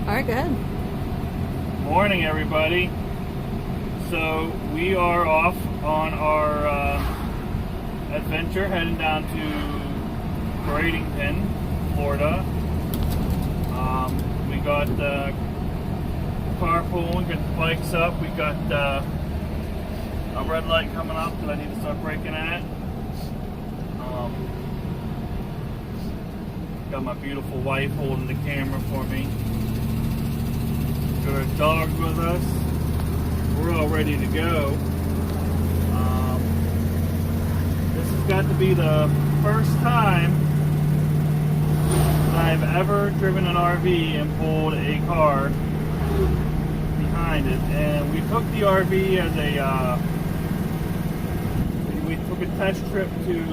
Alright, go ahead. Morning, everybody. So we are off on our adventure, heading down to Bradenton, Florida. We got the carpool, got the bikes up. We got a red light coming up that I need to start braking at. Got my beautiful wife holding the camera for me. Got our dogs with us. We're all ready to go. This has got to be the first time that I've ever driven an RV and pulled a car behind it. And we took the RV as we took a test trip to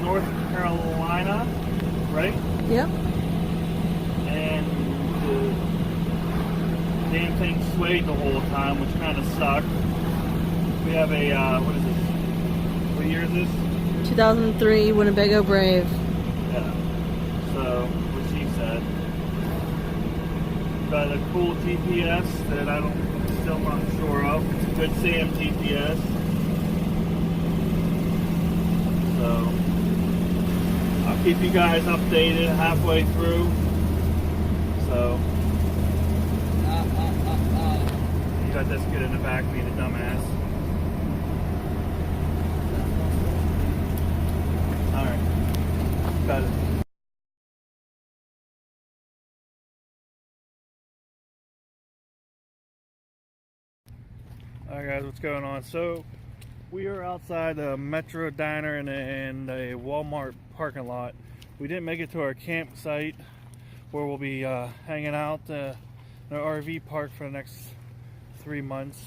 North Carolina, right? Yep. And the damn thing swayed the whole time, which kind of sucked. We have a, what is this? What year is this? 2003 Winnebago Brave. Yeah. So, what she said. Got a cool GPS that I'm still not sure of. It's a Good Sam GPS. So, I'll keep you guys updated halfway through. So, you got this kid in the back being a dumbass. Alright. Got it. Alright guys, what's going on? So, we are outside a Metro Diner and a Walmart parking lot. We didn't make it to our campsite where we'll be hanging out in our RV park for the next 3 months.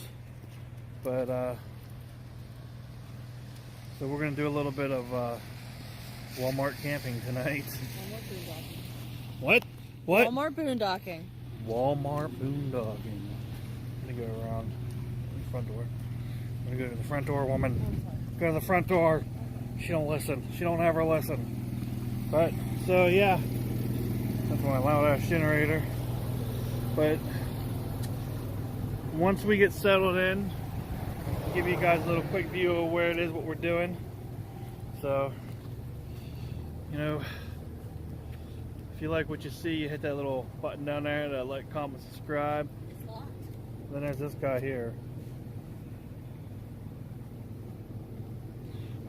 But, so we're going to do a little bit of Walmart camping tonight. Walmart boondocking. What? What? Walmart boondocking. Walmart boondocking. I'm going to go around the front door. I'm going to go to the front door, woman. Go to the front door. She don't listen. She don't ever listen. But, so yeah. That's my loud ass generator. But, once we get settled in, I'll give you guys a little quick view of where it is, what we're doing. So, you know, if you like what you see, you hit that little button down there to like, comment, subscribe. Then there's this guy here.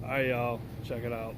Alright, y'all, check it out.